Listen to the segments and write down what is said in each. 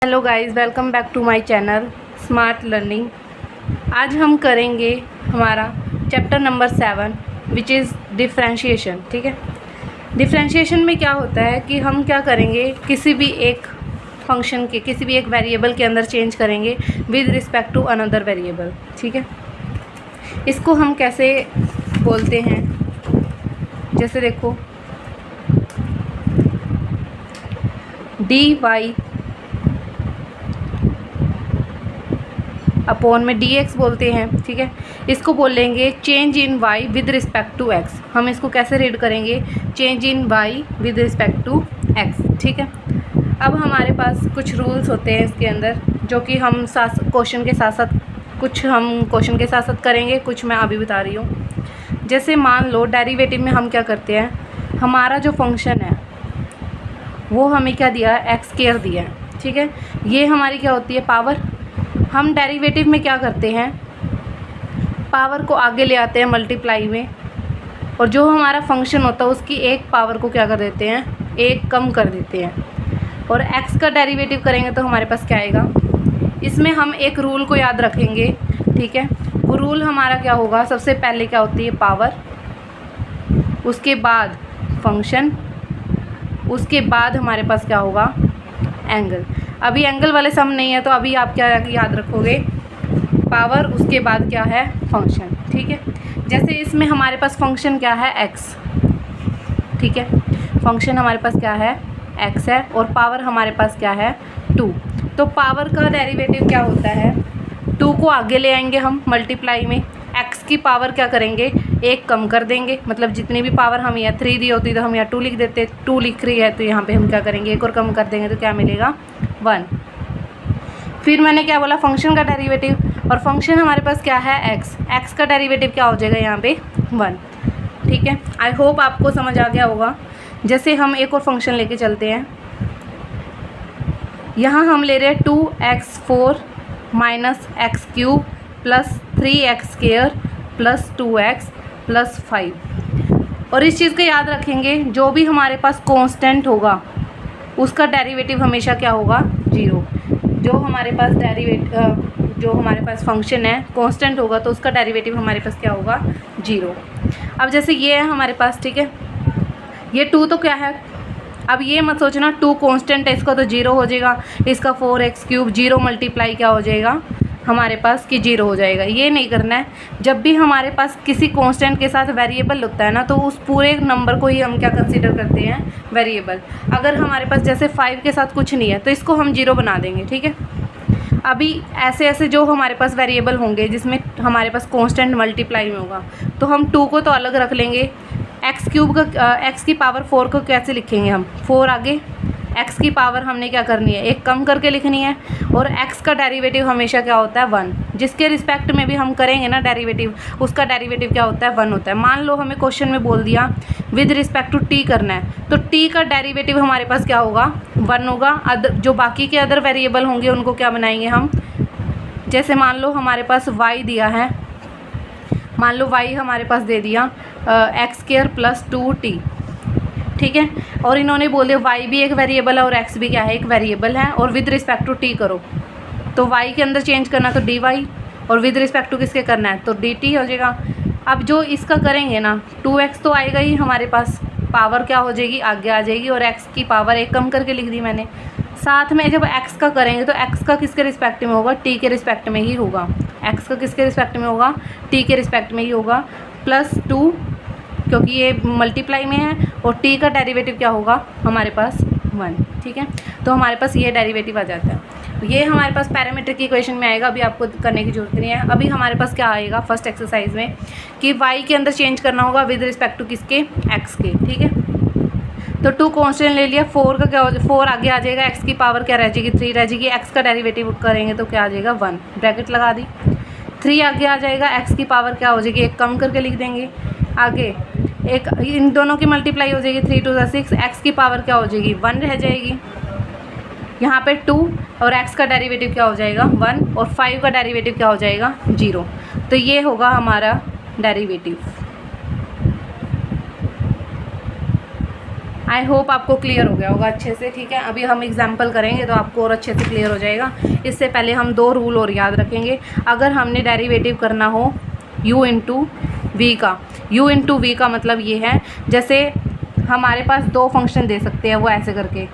Hello guys, welcome back to my channel smart learning. आज हम करेंगे हमारा chapter number 7 which is differentiation. ठीक है, डिफरेंशिएशन में क्या होता है कि हम क्या करेंगे, किसी भी एक फंक्शन के किसी भी एक वेरिएबल के अंदर चेंज करेंगे with respect to another variable. ठीक है, इसको हम कैसे बोलते हैं, जैसे देखो डी वाई अपॉन में डी एक्स बोलते हैं। ठीक है, इसको बोलेंगे change in Y with respect to X. हम इसको कैसे रीड करेंगे, change in Y with respect to X. ठीक है, अब हमारे पास कुछ रूल्स होते हैं इसके अंदर, जो कि हम क्वेश्चन के साथ साथ करेंगे, कुछ मैं अभी बता रही हूँ। जैसे मान लो डेरिवेटिव में हम क्या करते हैं, हमारा जो फंक्शन है वो हमें क्या दिया है, एक्स स्क्वायर दिया है। ठीक है, ये हमारी क्या होती है, पावर। हम डेरिवेटिव में क्या करते हैं, पावर को आगे ले आते हैं मल्टीप्लाई में, और जो हमारा फंक्शन होता है उसकी एक पावर को क्या कर देते हैं, एक कम कर देते हैं। और एक्स का डेरिवेटिव करेंगे तो हमारे पास क्या आएगा, इसमें हम एक रूल को याद रखेंगे। ठीक है, वो रूल हमारा क्या होगा, सबसे पहले क्या होती है पावर, उसके बाद फंक्शन, उसके बाद हमारे पास क्या होगा, एंगल। अभी एंगल वाले सम नहीं है तो अभी आप क्या याद रखोगे, पावर, उसके बाद क्या है, फंक्शन। ठीक है, जैसे इसमें हमारे पास फंक्शन क्या है, एक्स। ठीक है, फंक्शन हमारे पास क्या है, एक्स है, और पावर हमारे पास क्या है, 2। तो पावर का डेरिवेटिव क्या होता है, 2 को आगे ले आएंगे हम मल्टीप्लाई में, एक्स की पावर क्या करेंगे, एक कम कर देंगे। मतलब जितनी भी पावर हम यहाँ 3 दी होती तो हम यहाँ 2 लिख देते, 2 लिख रही है तो यहाँ पे हम क्या करेंगे, एक और कम कर देंगे तो क्या मिलेगा, 1। फिर मैंने क्या बोला, फंक्शन का डेरिवेटिव, और फंक्शन हमारे पास क्या है, एक्स। एक्स का डेरिवेटिव क्या हो जाएगा यहाँ पे, 1। ठीक है, आई होप आपको समझ आ गया होगा। जैसे हम एक और फंक्शन लेके चलते हैं, यहाँ हम ले रहे हैं 2x4 minus x cube plus 3x square plus 2x plus 5। और इस चीज़ को याद रखेंगे, जो भी हमारे पास कांस्टेंट होगा उसका डेरिवेटिव हमेशा क्या होगा, 0। जो हमारे पास फंक्शन है कांस्टेंट होगा तो उसका डेरिवेटिव हमारे पास क्या होगा, 0। अब जैसे ये है हमारे पास, ठीक है, ये 2 तो क्या है, अब ये मत सोचना 2 कांस्टेंट है, इसका तो 0 हो जाएगा, इसका 4x क्यूब 0 मल्टीप्लाई क्या हो जाएगा हमारे पास कि 0 हो जाएगा। ये नहीं करना है। जब भी हमारे पास किसी कांस्टेंट के साथ वेरिएबल होता है ना, तो उस पूरे नंबर को ही हम क्या कंसीडर करते हैं, वेरिएबल। अगर हमारे पास जैसे 5 के साथ कुछ नहीं है तो इसको हम 0 बना देंगे। ठीक है, अभी ऐसे ऐसे जो हमारे पास वेरिएबल होंगे जिसमें हमारे पास कांस्टेंट मल्टीप्लाई में होगा, तो हम 2 को तो अलग रख लेंगे। एक्स क्यूब का एक्स की पावर 4 को कैसे लिखेंगे हम, 4 आगे, एक्स की पावर हमने क्या करनी है, एक कम करके लिखनी है। और एक्स का डेरिवेटिव हमेशा क्या होता है, 1। जिसके रिस्पेक्ट में भी हम करेंगे ना डेरिवेटिव, उसका डेरिवेटिव क्या होता है, 1 होता है। मान लो हमें क्वेश्चन में बोल दिया विद रिस्पेक्ट टू टी करना है, तो टी का डेरिवेटिव हमारे पास क्या होगा, 1 होगा। जो बाकी के अदर वेरिएबल होंगे उनको क्या बनाएंगे हम, जैसे मान लो हमारे पास वाई दिया है, मान लो वाई हमारे पास दे दिया एक्स स्क्वायर प्लस 2t। ठीक है, और इन्होंने बोल दिया वाई भी एक वेरिएबल है और एक्स भी क्या है, एक वेरिएबल है, और विद रिस्पेक्ट टू टी करो, तो वाई के अंदर चेंज करना तो डी वाई, और विद रिस्पेक्ट टू किसके करना है, तो डी टी हो जाएगा। अब जो इसका करेंगे ना, 2x तो आएगा ही हमारे पास, पावर क्या हो जाएगी, आगे आ जाएगी, और x की पावर एक कम करके लिख दी मैंने। साथ में जब x का करेंगे तो x का किसके रिस्पेक्ट में होगा, t के रिस्पेक्ट में ही होगा। x का किसके रिस्पेक्ट में होगा, t के रिस्पेक्ट में ही होगा, प्लस 2, क्योंकि ये मल्टीप्लाई में है, और t का डेरिवेटिव क्या होगा हमारे पास, 1। ठीक है, तो हमारे पास ये डेरिवेटिव आ जाता है। ये हमारे पास पैरामीट्रिक इक्वेशन में आएगा, अभी आपको करने की जरूरत नहीं है। अभी हमारे पास क्या आएगा फर्स्ट एक्सरसाइज में, कि y के अंदर चेंज करना होगा विद रिस्पेक्ट टू किसके, x के। ठीक है, तो 2 कांस्टेंट ले लिया, 4 का क्या हो, 4 आगे आ जाएगा, x की पावर क्या रह जाएगी, 3 रह जाएगी। x का डेरिवेटिव करेंगे तो क्या आ जाएगा, 1, ब्रैकेट लगा दी। 3 आगे आ जाएगा, x की पावर क्या हो जाएगी, एक कम करके लिख देंगे। आगे एक इन दोनों की मल्टीप्लाई हो जाएगी, 3 2 6, x की पावर क्या हो जाएगी, 1 रह जाएगी। यहाँ पे 2, और x का डेरिवेटिव क्या हो जाएगा, 1, और 5 का डेरिवेटिव क्या हो जाएगा, 0। तो ये होगा हमारा डेरिवेटिव। आई होप आपको क्लियर हो गया होगा अच्छे से, ठीक है। अभी हम एग्जाम्पल करेंगे तो आपको और अच्छे से क्लियर हो जाएगा। इससे पहले हम 2 रूल और याद रखेंगे। अगर हमने डेरिवेटिव करना हो u इंटू वी का, u इंटू वी का मतलब ये है, जैसे हमारे पास 2 फंक्शन दे सकते हैं वो ऐसे करके,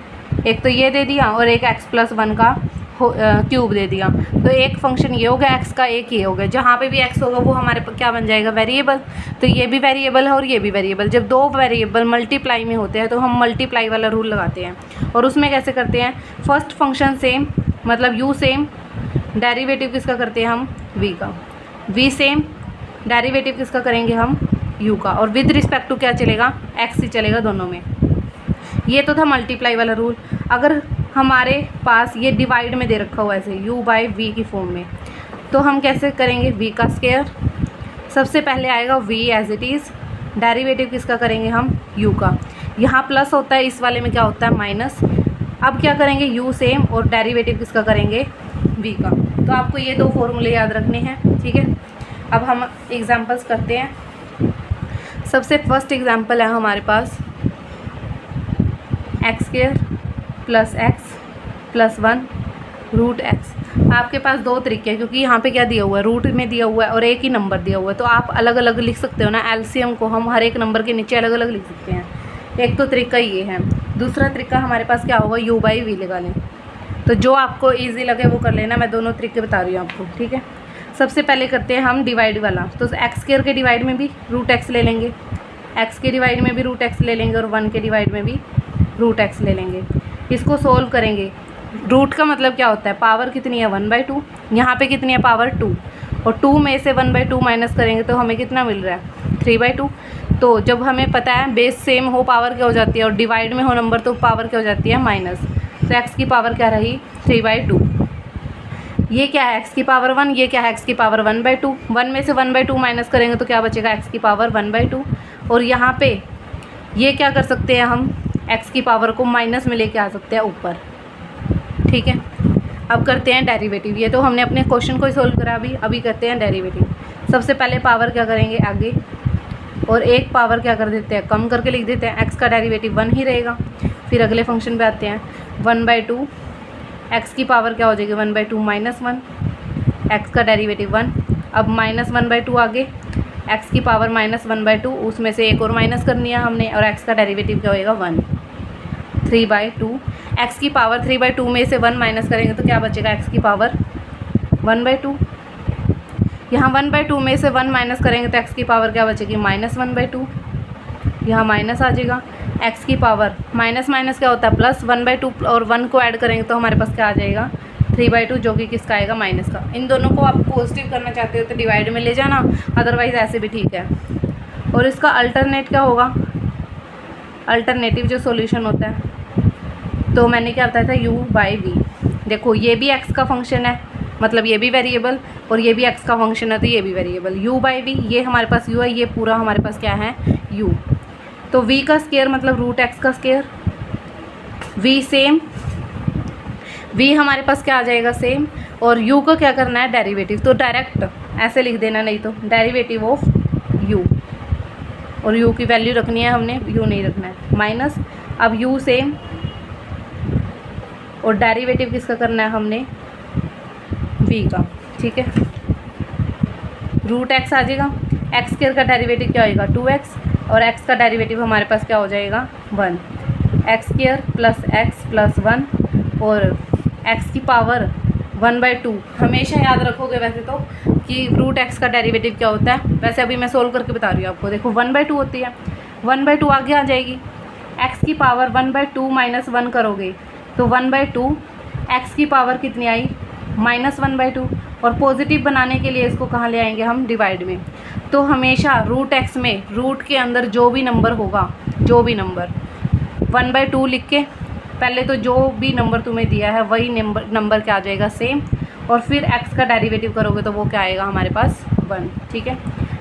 एक तो ये दे दिया और एक x+1 का क्यूब दे दिया। तो एक फंक्शन ये हो गया x का, एक ये हो गया। जहाँ पे भी x होगा वो हमारे क्या बन जाएगा, वेरिएबल। तो ये भी वेरिएबल है और ये भी वेरिएबल। जब 2 वेरिएबल मल्टीप्लाई में होते हैं तो हम मल्टीप्लाई वाला रूल लगाते हैं। और उसमें कैसे करते हैं, फर्स्ट फंक्शन सेम मतलब u सेम, डेरिवेटिव किसका करते हैं हम, v का, v सेम, डेरिवेटिव किसका करेंगे हम, u का, और विद रिस्पेक्ट टू क्या चलेगा, x ही चलेगा दोनों में। ये तो था मल्टीप्लाई वाला रूल। अगर हमारे पास ये डिवाइड में दे रखा हुआ ऐसे u/v की फॉर्म में, तो हम कैसे करेंगे, v का स्क्वायर। सबसे पहले आएगा v as it is, derivative किसका करेंगे हम, u का। यहाँ प्लस होता है, इस वाले में क्या होता है, माइनस। अब क्या करेंगे, u सेम और डेरिवेटिव किसका करेंगे, v का। तो आपको ये 2 फॉर्मूले याद रखने हैं, ठीक है। अब हम एग्जांपल्स करते हैं। सबसे फर्स्ट एग्जांपल है हमारे पास x² + x + 1 √x। आपके पास 2 तरीके हैं, क्योंकि यहाँ पे क्या दिया हुआ है, रूट में दिया हुआ है और एक ही नंबर दिया हुआ है, तो आप अलग अलग लिख सकते हो ना। एलसीएम को हम हर एक नंबर के नीचे अलग अलग लिख सकते हैं। एक तो तरीका ये है। दूसरा तरीका हमारे पास क्या होगा, u/v लगा लें। तो जो आपको ईजी लगे वो कर लेना, मैं दोनों तरीके बता रही हूँ आपको, ठीक है। सबसे पहले करते हैं हम डिवाइड वाला। तो x² के डिवाइड में भी √x ले लेंगे, x के डिवाइड में भी √x ले लेंगे और 1 के डिवाइड में भी √x ले लेंगे। इसको सोल्व करेंगे। रूट का मतलब क्या होता है, पावर कितनी है, 1/2। यहाँ पे कितनी है, पावर 2, और 2 में से 1/2 माइनस करेंगे तो हमें कितना मिल रहा है, 3/2। तो जब हमें पता है बेस सेम हो पावर क्या हो जाती है, और डिवाइड में हो नंबर तो पावर क्या हो जाती है, माइनस। तो x की पावर क्या रही, 3/2। ये क्या है, x की पावर 1, ये क्या है, x की पावर 1/2। 1 में से 1/2 माइनस करेंगे तो क्या बचेगा, x की पावर 1/2। और यहाँ पे ये क्या कर सकते हैं हम, x की पावर को माइनस में लेके आ सकते हैं ऊपर, ठीक है। अब करते हैं डेरिवेटिव। ये तो हमने अपने क्वेश्चन को ही सोल्व करा, अभी करते हैं डेरिवेटिव। सबसे पहले पावर क्या करेंगे आगे, और एक पावर क्या कर देते हैं, कम करके लिख देते हैं। x का डेरिवेटिव 1 ही रहेगा। फिर अगले फंक्शन पे आते हैं, 1/2, x की पावर क्या हो जाएगी, 1/2 - 1, x का डेरिवेटिव 1। अब -1/2 आगे, x की पावर -1/2, उसमें से एक और माइनस करनी है हमने, और x का डेरिवेटिव क्या होएगा, 1, 3/2। x की पावर 3/2 में से 1 माइनस करेंगे तो क्या बचेगा, x की पावर 1/2। यहाँ 1/2 में से 1 माइनस करेंगे तो x की पावर क्या बचेगी, -1/2। यहाँ माइनस आ जाएगा। x की पावर माइनस माइनस क्या होता है, प्लस, 1/2 और 1 को ऐड करेंगे तो हमारे पास क्या आ जाएगा, 3/2, जो कि किसका आएगा, माइनस का। इन दोनों को आप पॉजिटिव करना चाहते हो तो डिवाइड में ले जाना, अदरवाइज़ ऐसे भी ठीक है। और इसका अल्टरनेट क्या होगा, अल्टरनेटिव जो सॉल्यूशन होता है, तो मैंने क्या बताया था, u/v। देखो ये भी x का फंक्शन है, मतलब ये भी वेरिएबल, और ये भी x का फंक्शन है तो ये भी वेरिएबल। u/v, ये हमारे पास u है, ये पूरा हमारे पास क्या है, u। तो v का स्क्वायर मतलब √x का स्क्वायर, v सेम, v हमारे पास क्या आ जाएगा, सेम, और u को क्या करना है, डेरिवेटिव। तो डायरेक्ट ऐसे लिख देना, नहीं तो डेरिवेटिव ऑफ u, और u की वैल्यू रखनी है हमने, u नहीं रखना है, माइनस। अब u सेम, और डेरिवेटिव किसका करना है हमने, v का, ठीक है। √x आ जाएगा। x² का डेरिवेटिव क्या होएगा, 2x, और x का डेरिवेटिव हमारे पास क्या हो जाएगा, 1। x² + x + 1, और x की पावर 1/2। हमेशा याद रखोगे वैसे तो कि √x का डेरिवेटिव क्या होता है, वैसे अभी मैं सोल्व करके बता रही हूँ आपको। देखो 1/2 होती है, 1/2 आगे आ जाएगी। x की पावर 1/2 - 1 करोगे तो 1/2, x की पावर कितनी आई, -1/2। और पॉजिटिव बनाने के लिए इसको कहाँ ले आएंगे हम, डिवाइड में। तो हमेशा √x में रूट के अंदर जो भी नंबर होगा, जो भी नंबर 1/2 लिख के, पहले तो जो भी नंबर तुम्हें दिया है वही नंबर क्या आ जाएगा, सेम, और फिर x का डेरिवेटिव करोगे तो वो क्या आएगा हमारे पास, 1, ठीक है।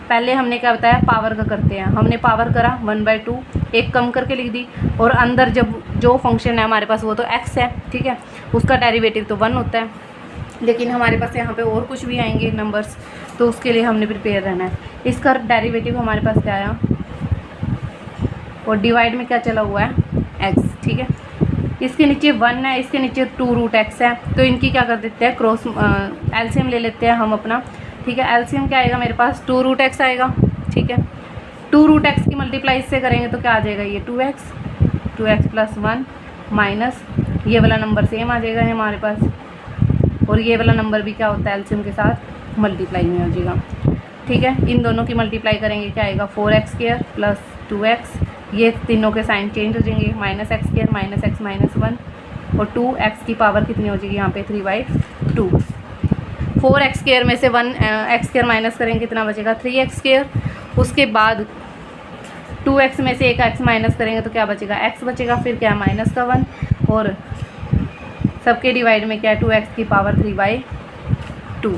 पहले हमने क्या बताया, पावर का करते हैं। हमने पावर करा 1/2, एक कम करके लिख दी, और अंदर जब जो फंक्शन है हमारे पास वो तो x है, ठीक है, उसका डेरिवेटिव तो 1 होता है। लेकिन हमारे पास यहाँ पे और कुछ भी आएंगे नंबर्स, तो उसके लिए हमने प्रिपेयर रहना है। इसका डेरिवेटिव हमारे पास क्या आया, और डिवाइड में क्या चला हुआ है, एक्स, ठीक है। इसके नीचे 1 है, इसके नीचे 2 रूट एक्स है, तो इनकी क्या कर देते हैं, क्रॉस एलसीएम ले लेते हैं हम अपना, ठीक है। एलसीएम क्या आएगा मेरे पास, 2 रूट एक्स आएगा, ठीक है। 2 रूट एक्स की मल्टीप्लाई इससे करेंगे तो क्या आ जाएगा, ये 2x प्लस 1 माइनस ये वाला नंबर सेम आ जाएगा हमारे पास, और ये वाला नंबर भी क्या होता है, एलसीएम के साथ मल्टीप्लाई में हो जाएगा, ठीक है। इन दोनों की मल्टीप्लाई करेंगे क्या आएगा, 4x² प्लस 2x, ये तीनों के साइन चेंज हो जाएंगे, -x² माइनस x माइनस 1, और 2x की पावर कितनी हो जाएगी यहाँ पे 3/2। 4x² में से 1x² माइनस करेंगे, कितना बचेगा 3x²। उसके बाद 2x में से एक x माइनस करेंगे तो क्या बचेगा, x बचेगा, फिर क्या -1, और सबके डिवाइड में क्या है 2x की पावर 3/2।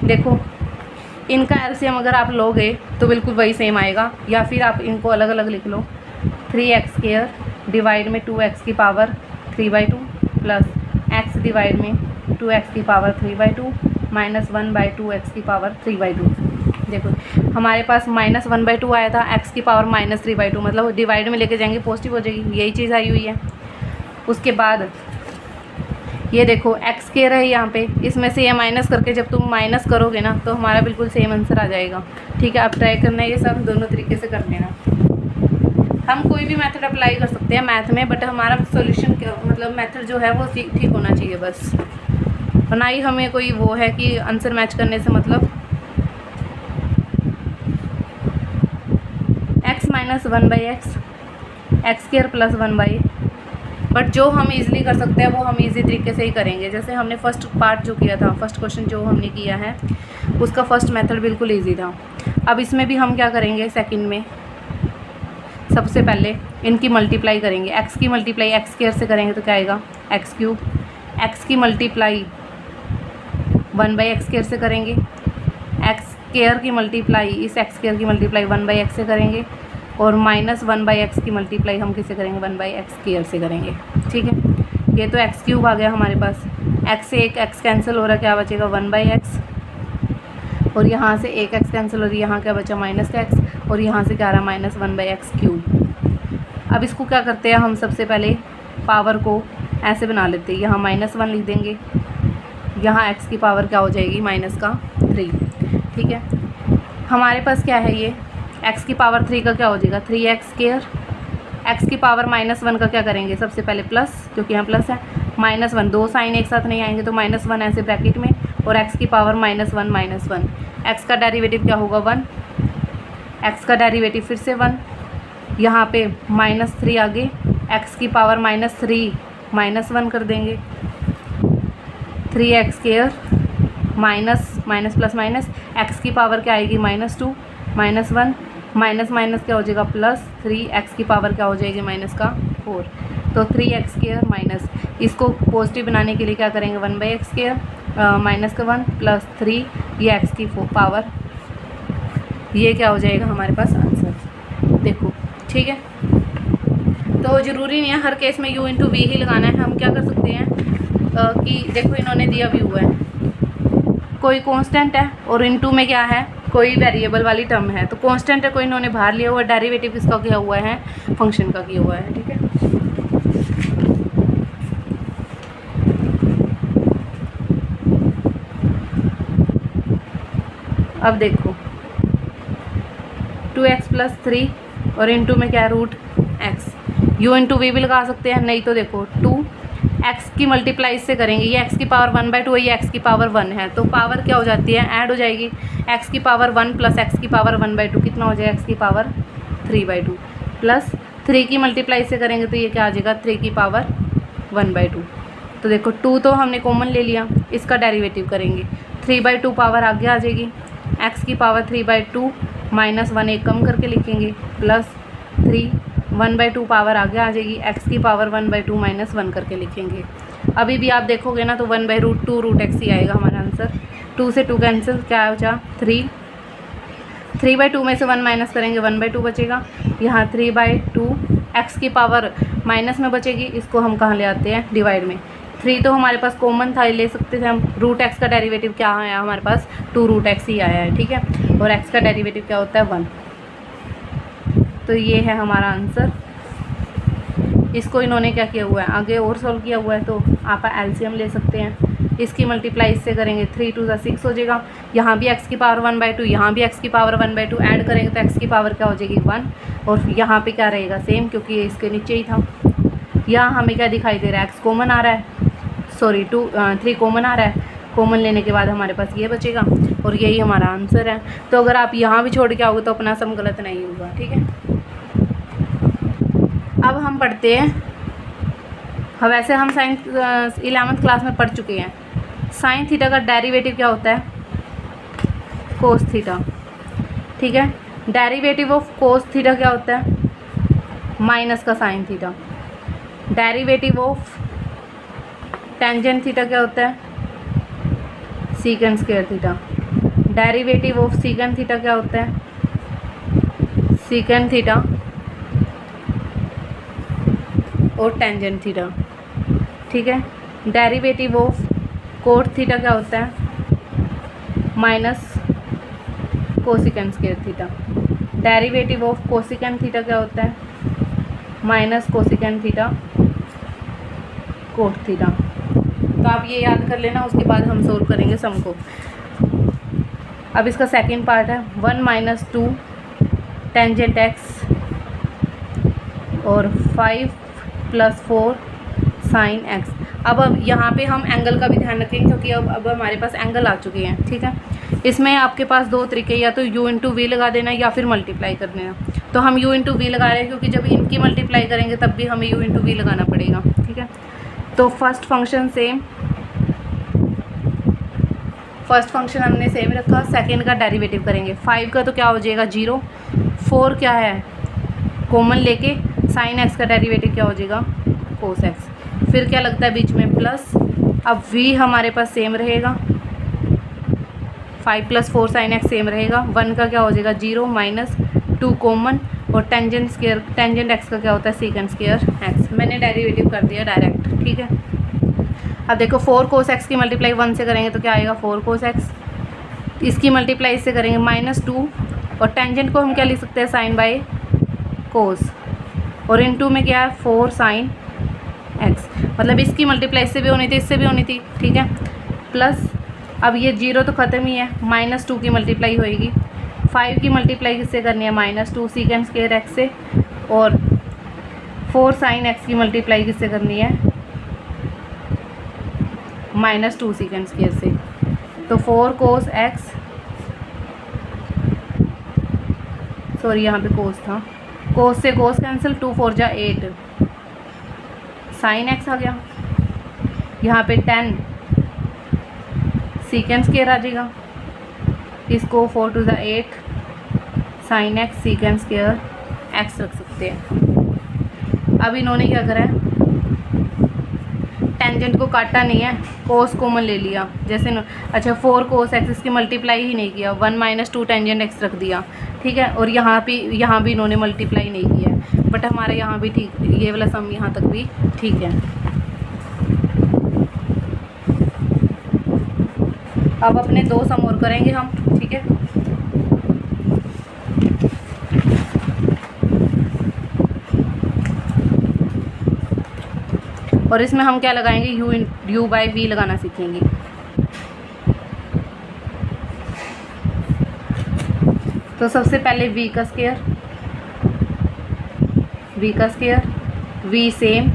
देखो इनका एलसीएम अगर आप लोगे तो बिल्कुल वही सेम आएगा, या फिर आप इनको अलग अलग लिख लो, 3x² डिवाइड में 2x की पावर 3/2 प्लस x डिवाइड में 2x की पावर 3/2 माइनस 1/2x की पावर 3/2। देखो हमारे पास -1/2 आया था, x की पावर -3/2, मतलब डिवाइड में लेके जाएंगे पॉजिटिव हो जाएगी, यही चीज़ आई हुई है। उसके बाद ये देखो x² है यहाँ पे, इसमें से ये माइनस करके जब तुम माइनस करोगे ना तो हमारा बिल्कुल सेम आंसर आ जाएगा, ठीक है। आप ट्राई करना, ये सब दोनों तरीके से कर लेना। हम कोई भी मेथड अप्लाई कर सकते हैं मैथ में, बट हमारा सॉल्यूशन मतलब मेथड जो है वो ठीक होना चाहिए बस, और ना ही हमें कोई वो है कि आंसर मैच करने से मतलब। x minus 1/x, x² plus 1/, but जो हम इजीली कर सकते हैं वो हम इजी तरीके से ही करेंगे। जैसे हमने फर्स्ट पार्ट जो किया था, फर्स्ट क्वेश्चन जो हमने किया है उसका फर्स्ट मेथड बिल्कुल इजी था। अब इसमें भी हम क्या करेंगे, सेकंड में सबसे पहले इनकी मल्टीप्लाई करेंगे। x की मल्टीप्लाई x² से करेंगे तो क्या आएगा x³, x की मल्टीप्लाई 1/x² से करेंगे, x² की मल्टीप्लाई इस x² की मल्टीप्लाई 1/x से करेंगे, और -1/x की मल्टीप्लाई हम किससे करेंगे, 1/x² से करेंगे, ठीक है। ये तो x³ आ गया हमारे पास, x से एक x कैंसिल हो रहा है, क्या बचेगा 1/x, और यहाँ से एक x कैंसिल हो रही है, यहाँ क्या बचा -x, और यहाँ से क्या आ रहा है -1/x³। अब इसको क्या करते हैं हम, सबसे पहले पावर को ऐसे बना लेते हैं, यहाँ -1 लिख देंगे, यहाँ x की पावर क्या हो जाएगी -3, ठीक है। हमारे पास क्या है, ये x की पावर 3 का क्या हो जाएगा 3x², x की पावर -1 का क्या करेंगे, सबसे पहले प्लस, क्योंकि यहाँ प्लस है, -1, दो साइन एक साथ नहीं आएंगे तो -1 ऐसे ब्रैकेट में, और x की पावर -1, x का डेरिवेटिव क्या होगा 1, x का डेरिवेटिव फिर से 1, यहाँ पे -3 आगे, x की पावर -3 -1 कर देंगे, 3x² minus plus minus, x की पावर क्या आएगी -2 -1 माइनस क्या हो जाएगा +3, x की पावर क्या हो जाएगी -4, तो 3x² माइनस, इसको पॉजिटिव बनाने के लिए क्या करेंगे 1/x² -1 प्लस 3, ये x की पावर, ये क्या हो जाएगा हमारे पास आंसर, देखो, ठीक है। तो ज़रूरी नहीं है हर केस में u × v ही लगाना है, हम क्या कर सकते हैं कि देखो इन्होंने दिया भी हुआ है, कोई कांस्टेंट है और इनटू में क्या है, कोई वेरिएबल वाली टर्म है, तो कांस्टेंट है कोई इन्होंने बाहर लिया हुआ, डेरिवेटिव किसका किया हुआ है, फंक्शन का किया हुआ है, ठीक है। अब देखो 2x + 3 और इनटू में क्या है √x, u × v भी लगा सकते हैं, नहीं तो देखो 2x की मल्टीप्लाई इससे करेंगे, ये x की पावर 1/2 है, ये x की पावर 1 है, तो पावर क्या हो जाती है, ऐड हो जाएगी, x की पावर 1 प्लस x की पावर 1/2 कितना हो जाएगा, x की पावर 3/2 प्लस 3 की मल्टीप्लाई से करेंगे तो ये क्या आ जाएगा 3 की पावर 1/2। तो देखो 2 तो हमने कॉमन ले लिया, इसका डेरिवेटिव करेंगे, 3/2 पावर आगे आ जाएगी, x की पावर 3/2 -1 एक कम करके लिखेंगे, प्लस 3 1/2 पावर आगे आ जाएगी, x की पावर 1/2 -1 करके लिखेंगे। अभी भी आप देखोगे ना तो 1/√2 √x ही आएगा हमारा आंसर, 2 से 2 कैंसिल, क्या बचा 3/2 में से 1 माइनस करेंगे 1/2 बचेगा, यहाँ 3/2 x की पावर माइनस में बचेगी, इसको हम कहाँ ले आते हैं डिवाइड में, 3 तो हमारे पास कॉमन था, ले सकते थे हम, √x का डेरिवेटिव क्या आया हमारे पास 2 √x ही आया है, ठीक है, और x का डेरिवेटिव क्या होता है 1। तो ये है हमारा आंसर। इसको इन्होंने क्या किया हुआ है, आगे और सॉल्व किया हुआ है, तो आप एलसीएम ले सकते हैं। इसकी मल्टीप्लाई इससे करेंगे 3 2 6 हो जाएगा। यहाँ भी x की पावर 1/2, यहाँ भी x की पावर 1/2 ऐड करेंगे तो x की पावर क्या हो जाएगी 1, और यहाँ पे क्या रहेगा सेम, क्योंकि ये इसके नीचे ही था। यहाँ हमें क्या दिखाई दे रहा है, x कॉमन आ रहा है, सॉरी 3 कॉमन आ रहा है। कॉमन लेने के बाद हमारे पास ये बचेगा और यही हमारा आंसर है। तो अगर आप यहाँ भी छोड़ के आओगे तो अपना सम गलत नहीं होगा, ठीक है। अब हम पढ़ते हैं, वैसे हम साइंस 11th क्लास में पढ़ चुके हैं। साइन थीटा का डेरिवेटिव क्या होता है, कोस थीटा, ठीक है। डेरिवेटिव ऑफ कोस थीटा क्या होता है, माइनस का sine theta. Derivative of tangent theta क्या होता है, secant square theta. Derivative of secant theta क्या होता है, सीकेंट थीटा और टेंजेंट थीटा, ठीक है। डेरिवेटिव ऑफ कोट थीटा क्या होता है, minus cosecant square theta. Derivative of cosecant theta क्या होता है, minus cosecant theta cot theta. तो आप ये याद कर लेना, उसके बाद हम सोल्व करेंगे सम को। अब इसका सेकंड पार्ट है 1 - 2 टेंजेंट एक्स और 5 + 4 साइन एक्स। अब यहाँ पे हम एंगल का भी ध्यान रखेंगे, क्योंकि अब हमारे पास एंगल आ चुके हैं, ठीक है। इसमें आपके पास दो तरीके, या तो u × v लगा देना या फिर मल्टीप्लाई कर देना। तो हम u × v लगा रहे हैं, क्योंकि जब इनकी मल्टीप्लाई करेंगे तब भी हमें u × v लगाना पड़ेगा, ठीक है। तो फर्स्ट फंक्शन हमने सेम रखा। सेकेंड का डेरिवेटिव करेंगे, 5 का तो क्या हो जाएगा 0, 4 क्या है कॉमन लेके साइन एक्स का डेरिवेटिव क्या हो जाएगा कोस एक्स, फिर क्या लगता है बीच में प्लस। अब v हमारे पास सेम रहेगा, 5 + 4 साइन एक्स सेम रहेगा। 1 का क्या हो जाएगा 0 - 2 कॉमन, और टेंजेंट एक्स का क्या होता है सीकेंट स्क्वायर एक्स। मैंने डेरिवेटिव कर दिया डायरेक्ट, ठीक है। अब देखो 4 कोस एक्स की मल्टीप्लाई 1 से करेंगे तो क्या आएगा 4 कोस एक्स। इसकी मल्टीप्लाई इससे करेंगे -2, और टेंजेंट को हम क्या लिख सकते हैं साइन बाय कोस, और इनटू में क्या है 4 साइन एक्स। मतलब इसकी मल्टीप्लाई इससे भी होनी थी, इससे भी होनी थी, ठीक है। प्लस अब ये 0 तो ख़त्म ही है, -2 की मल्टीप्लाई होएगी। 5 की मल्टीप्लाई किससे करनी है -2 सीकेंट स्क्वायर एक्स से, और 4 साइन एक्स की मल्टीप्लाई किससे करनी है -2 सीकेंट स्क्वायर से। तो 4 कोस एक्स, सॉरी यहाँ पे कोस था, कोस से कोस कैंसिल, 2 4 जा 8 साइन एक्स आ गया। यहाँ पे 10 सीकेंट स्क्वायर आ जाएगा, इसको 4 2 जा 8 sine x secant square x रख सकते हैं। अब इन्होंने क्या करा है, टेंजेंट को काटा नहीं है, कोस कॉमन ले लिया जैसे अच्छा 4 कोस एक्स, इसकी मल्टीप्लाई ही नहीं किया, 1 - 2 टेंजेंट एक्स रख दिया, ठीक है। और यहाँ भी इन्होंने मल्टीप्लाई नहीं किया है, बट हमारे यहाँ भी ठीक, ये वाला सम यहाँ तक भी ठीक है। अब अपने 2 सम और करेंगे हम, ठीक है। और इसमें हम क्या लगाएंगे u/v लगाना सीखेंगे। तो सबसे पहले v का स्क्वायर, v सेम,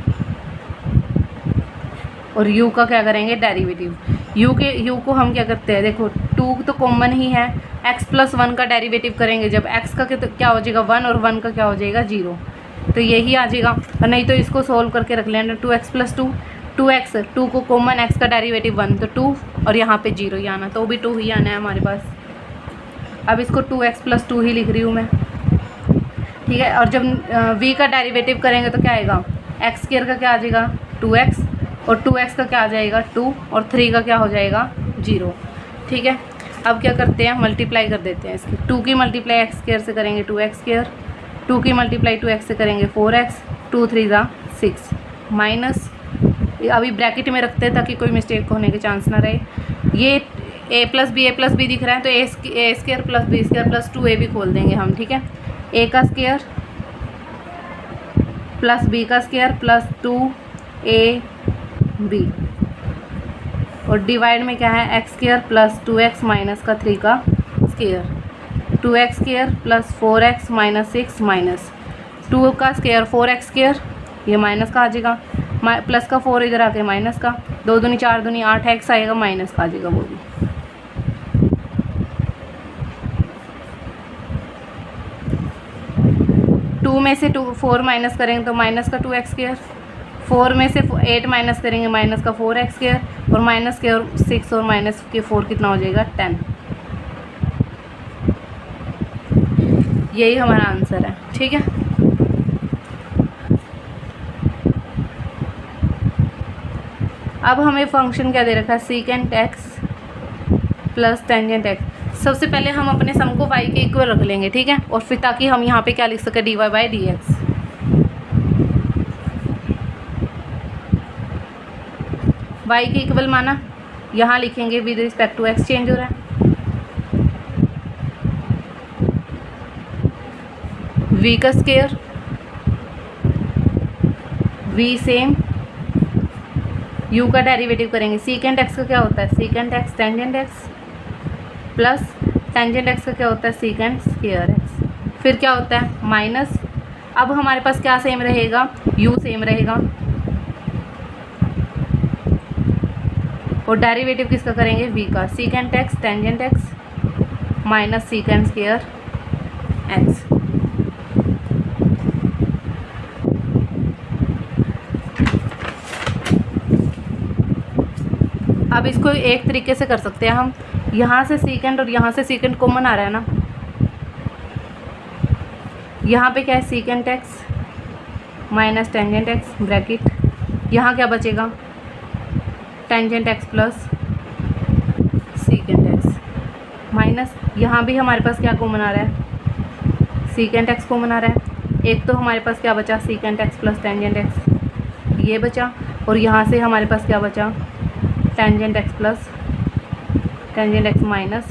और u का क्या करेंगे डेरिवेटिव। u को हम क्या करते हैं, देखो 2 तो कॉमन ही है, x + 1 का डेरिवेटिव करेंगे जब x का क्या हो जाएगा 1 और 1 का क्या हो जाएगा 0, तो यही आ जाएगा। और नहीं तो इसको सोल्व करके रख लेना 2x + 2, 2x 2 को कॉमन, x का डेरिवेटिव 1 तो 2, और यहाँ पे 0 ही आना, तो भी 2 ही आना है हमारे पास। अब इसको 2x + 2 ही लिख रही हूँ मैं, ठीक है। और जब v का डेरिवेटिव करेंगे तो क्या आएगा, x² का क्या आ जाएगा 2x, और 2x का क्या आ जाएगा 2, और 3 का क्या हो जाएगा 0, ठीक है। अब क्या करते हैं, मल्टीप्लाई कर देते हैं इसकी। 2 की मल्टीप्लाई x² से करेंगे 2x², 2 की मल्टीप्लाई 2x से करेंगे 4x, 2 3 जा 6 माइनस, अभी ब्रैकेट में रखते हैं ताकि कोई मिस्टेक होने के चांस ना रहे। ये a + b दिख रहा है, तो a² + b² + 2a भी खोल देंगे हम, ठीक है। a का स्क्वायर प्लस बी का स्क्वायर प्लस 2ab, और डिवाइड में क्या है x square plus 2x minus का 3 का square, 2x square plus 4x minus 6 minus 2 का स्क्वायर 4x स्क्वायर, ये माइनस का आ जाएगा, प्लस का 4 इधर आके माइनस का, 2 दूनी 4 दूनी 8x आएगा, माइनस का आ जाएगा वो भी। टू में से 4 माइनस करेंगे तो माइनस का 2x स्क्वायर, 4 में से 8 माइनस करेंगे माइनस का 4x स्क्वायर, और माइनस के और 6 और माइनस के 4 कितना हो जाएगा 10। यही हमारा आंसर है, ठीक है। अब हमें फंक्शन क्या दे रखा है, secant x plus tangent x. सबसे पहले हम अपने सम को y के इक्वल रख लेंगे, ठीक है, और फिर ताकि हम यहाँ पे क्या लिख सके, dy by D X. y के इक्वल माना, यहाँ लिखेंगे with respect to x change हो रहा है, v का स्क्वायर, v सेम, u का डेरिवेटिव करेंगे, सीकेंट एक्स का क्या होता है, secant X tangent X plus tangent X का क्या होता है, सीकेंट स्क्वायर एक्स, फिर क्या होता है माइनस। अब हमारे पास क्या सेम रहेगा, u सेम रहेगा, और डेरिवेटिव किसका करेंगे, v का, secant X tangent x minus secant square x. अब इसको एक तरीके से कर सकते हैं हम, यहाँ से सीकेंट और यहाँ से सीकेंट कॉमन आ रहा है ना, यहाँ पे क्या है secant x minus tangent x bracket, यहाँ क्या बचेगा tangent X plus secant x minus, यहाँ भी हमारे पास क्या कॉमन आ रहा है, सीकेंट एक्स कॉमन आ रहा है, एक तो हमारे पास क्या बचा secant x plus tangent x, ये बचा, और यहाँ से हमारे पास क्या बचा tangent X plus tangent x minus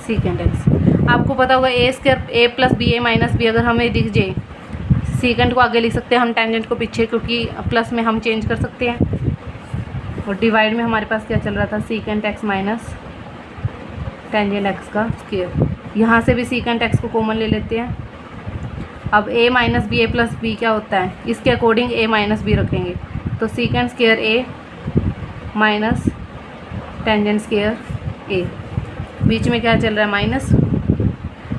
secant x. आपको पता होगा ए square A plus b a minus B अगर हमें दिख जाए, सीकेंट को आगे लिख सकते हैं हम, टेंजेंट को पीछे, क्योंकि प्लस में हम चेंज कर सकते हैं, और डिवाइड में हमारे पास क्या चल रहा था secant x minus tangent X का स्क्वायर, यहाँ से भी सीकेंट एक्स को कॉमन ले लेते हैं। अब a minus b a plus b क्या होता है, इसके अकॉर्डिंग a माइनस बी रखेंगे, तो secant square a minus tangent square a, बीच में क्या चल रहा है माइनस,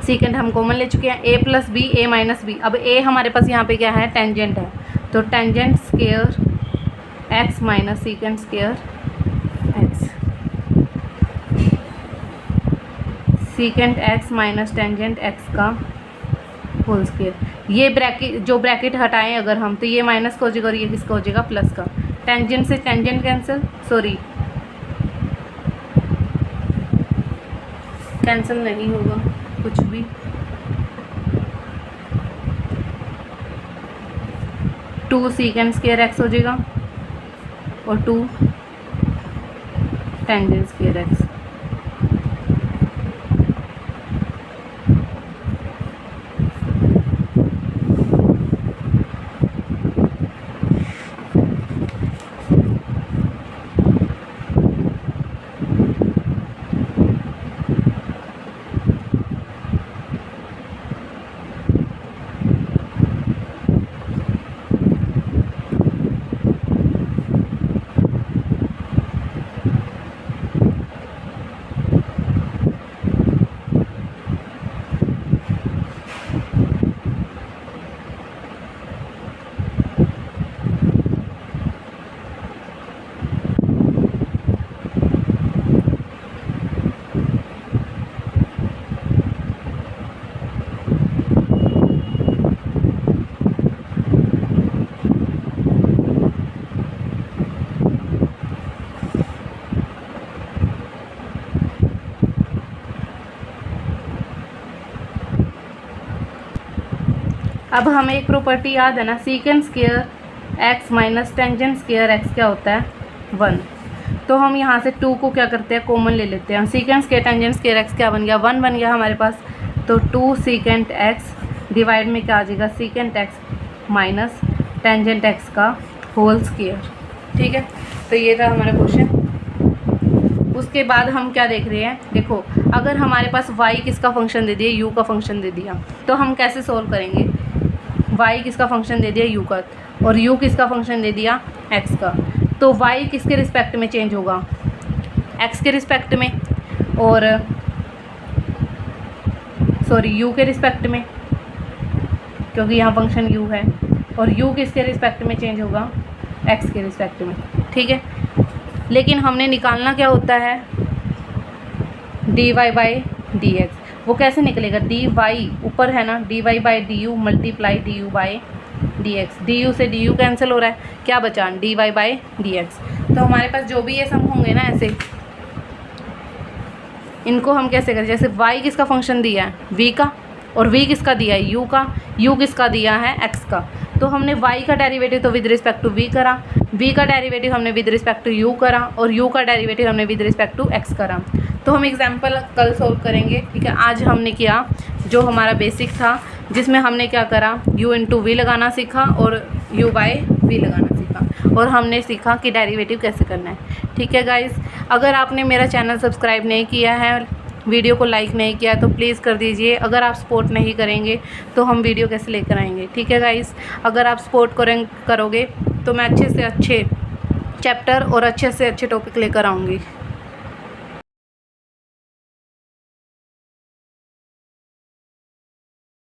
सीकेंट हम कॉमन ले चुके हैं, a plus b a minus b, अब a हमारे पास यहाँ पे क्या है टेंजेंट है, तो tangent square x minus secant square x, secant x minus tangent x का होल स्क्वायर। ये ब्रैकेट जो ब्रैकेट हटाएं अगर हम, तो ये माइनस का हो जाएगा और ये किसका हो जाएगा प्लस का, टेंजेंट से टेंजेंट कैंसिल, सॉरी कैंसिल नहीं होगा कुछ भी, टू सीकेंट स्क्वायर एक्स हो जाएगा और 2 टेंजेंट स्क्वायर एक्स। अब हमें एक प्रॉपर्टी याद है ना, secant square x minus tangent square x क्या होता है 1, तो हम यहाँ से 2 को क्या करते हैं कॉमन ले लेते हैं, secant square tangent square x क्या बन गया 1 बन गया हमारे पास, तो 2 सीकेंट एक्स डिवाइड में क्या आ जाएगा secant x minus tangent X का होल स्क्वायर। ठीक है, तो ये था हमारा क्वेश्चन। उसके बाद हम क्या देख रहे हैं, देखो अगर हमारे पास y किसका फंक्शन दे दिया, u का फंक्शन दे दिया, तो हम कैसे सोल्व करेंगे। y किसका फंक्शन दे दिया, u का, और u किसका फंक्शन दे दिया, x का, तो y किसके रिस्पेक्ट में चेंज होगा, x के रिस्पेक्ट में, और सॉरी u के रिस्पेक्ट में, क्योंकि यहाँ फंक्शन u है, और u किसके रिस्पेक्ट में चेंज होगा, x के रिस्पेक्ट में। ठीक है, लेकिन हमने निकालना क्या होता है, dy बाई डी एक्स। वो कैसे निकलेगा, dy ऊपर है ना, dy by D you multiply D you by D x, D you से डी यू कैंसिल हो रहा है, क्या बचा, dy बाई डी एक्स। तो हमारे पास जो भी ये सम होंगे ना ऐसे, इनको हम कैसे करें, जैसे y किसका फंक्शन दिया है, v का, और v किसका दिया है, u का, u किसका दिया है, x का, तो हमने y का डेरिवेटिव तो विद रिस्पेक्ट टू v करा, v का डेरिवेटिव हमने विद रिस्पेक्ट टू u करा, और u का डेरिवेटिव हमने विद रिस्पेक्ट टू x करा। तो हम एग्जाम्पल कल सोल्व करेंगे। ठीक है, आज हमने किया जो हमारा बेसिक था, जिसमें हमने क्या करा, u इंटू वी लगाना सीखा और u बाय v लगाना सीखा, और हमने सीखा कि डेरिवेटिव कैसे करना है। ठीक है गाइस, अगर आपने मेरा चैनल सब्सक्राइब नहीं किया है, वीडियो को लाइक नहीं किया तो प्लीज़ कर दीजिए। अगर आप सपोर्ट नहीं करेंगे तो हम वीडियो कैसे लेकर आएंगे। ठीक है गाइस, अगर आप सपोर्ट करोगे तो मैं अच्छे से अच्छे चैप्टर और अच्छे से अच्छे टॉपिक लेकर आऊँगी।